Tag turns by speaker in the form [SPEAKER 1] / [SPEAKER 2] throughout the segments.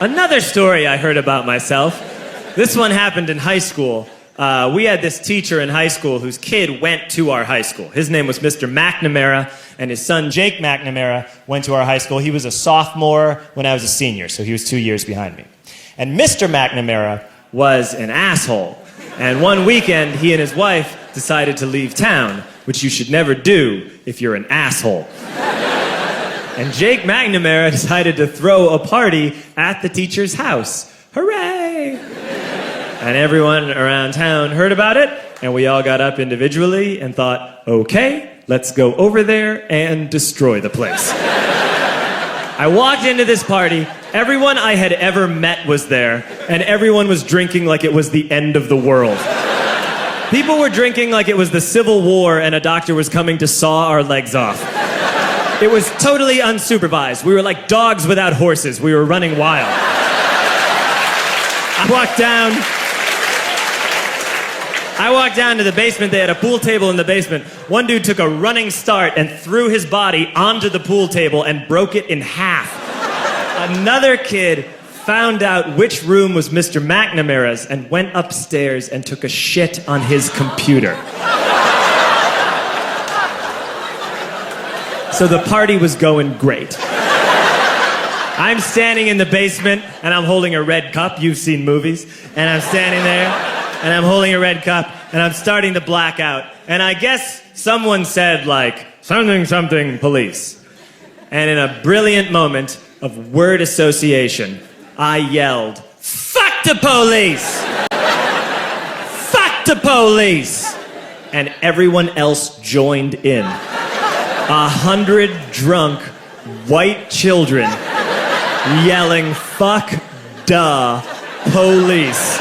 [SPEAKER 1] Another story I heard about myself. This one happened in high school. We had this teacher in high school whose kid went to our high school. His name was Mr. McNamara, and his son Jake McNamara went to our high school. He was a sophomore when I was a senior, so he was 2 years behind me. And Mr. McNamara was an asshole. And one weekend, he and his wife decided to leave town, which you should never do if you're an asshole. And Jake McNamara decided to throw a party at the teacher's house. Hooray! And everyone around town heard about it, and we all got up individually and thought, okay, let's go over there and destroy the place. I walked into this party, everyone I had ever met was there, and everyone was drinking like it was the end of the world. People were drinking like it was the Civil War and a doctor was coming to saw our legs off. It was totally unsupervised. We were like dogs without horses. We were running wild. I walked down to the basement. They had a pool table in the basement. One dude took a running start and threw his body onto the pool table and broke it in half. Another kid found out which room was Mr. McNamara's and went upstairs and took a shit on his computer. So the party was going great. I'm standing in the basement and I'm holding a red cup. You've seen movies. And I'm standing there and I'm holding a red cup and I'm starting to black out. And I guess someone said like, something, something, police. And in a brilliant moment of word association, I yelled, fuck the police! Fuck the police! And everyone else joined in. 100 drunk white children yelling, fuck the police.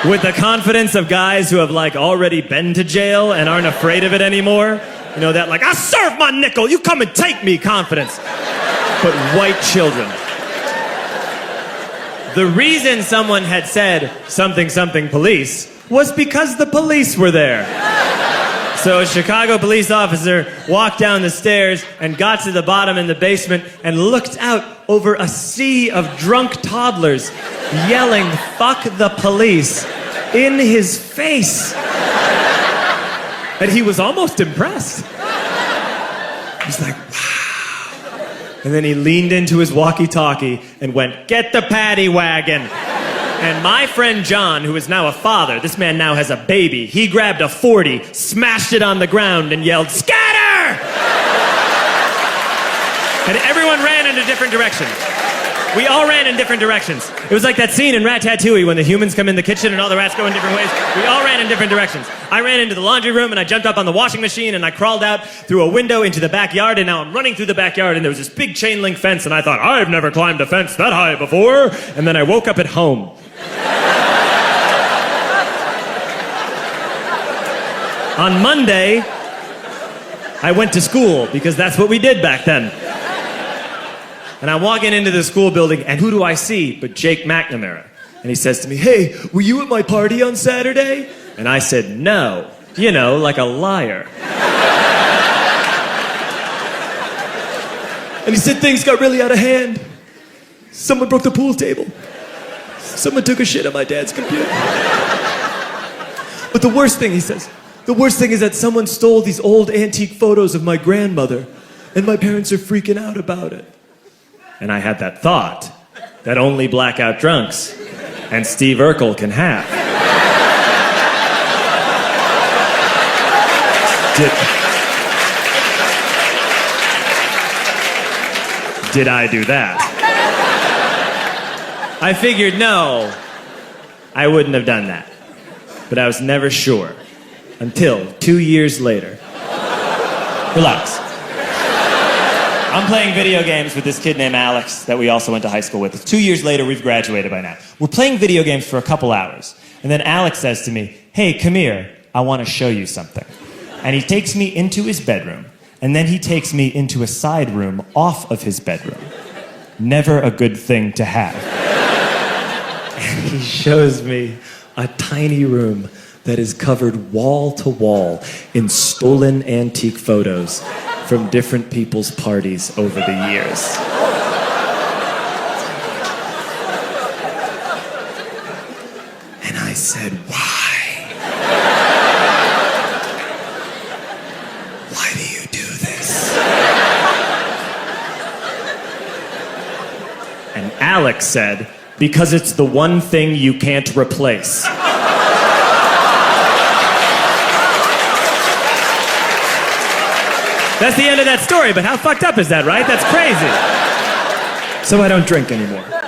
[SPEAKER 1] With the confidence of guys who have like already been to jail and aren't afraid of it anymore. You know, that like, I serve my nickel, you come and take me confidence. But white children. The reason someone had said something, something, police was because the police were there. So a Chicago police officer walked down the stairs and got to the bottom in the basement and looked out over a sea of drunk toddlers yelling, fuck the police, in his face. And he was almost impressed. He's like, wow. And then he leaned into his walkie-talkie and went, get the paddy wagon. And my friend John, who is now a father, this man now has a baby, he grabbed a 40, smashed it on the ground, and yelled, scatter! And everyone ran in a different direction. We all ran in different directions. It was like that scene in Ratatouille when the humans come in the kitchen and all the rats go in different ways. We all ran in different directions. I ran into the laundry room and I jumped up on the washing machine and I crawled out through a window into the backyard, and now I'm running through the backyard and there was this big chain link fence and I thought, I've never climbed a fence that high before. And then I woke up at home. On Monday, I went to school because that's what we did back then. And I'm walking into the school building, and who do I see but Jake McNamara? And he says to me, hey, were you at my party on Saturday? And I said, no. You know, like a liar. And he said, things got really out of hand. Someone broke the pool table. Someone took a shit on my dad's computer. But the worst thing, he says, the worst thing is that someone stole these old antique photos of my grandmother, and my parents are freaking out about it. And I had that thought that only blackout drunks and Steve Urkel can have. Did I do that? I figured, no, I wouldn't have done that. But I was never sure until 2 years later. Relax. I'm playing video games with this kid named Alex that we also went to high school with. 2 years later, we've graduated by now. We're playing video games for a couple hours. And then Alex says to me, hey, come here, I want to show you something. And he takes me into his bedroom. And then he takes me into a side room off of his bedroom. Never a good thing to have. And he shows me a tiny room that is covered wall to wall in stolen antique photos from different people's parties over the years. said, why? Why do you do this? And Alex said, because it's the one thing you can't replace. That's the end of that story, but how fucked up is that, right? That's crazy. So I don't drink anymore.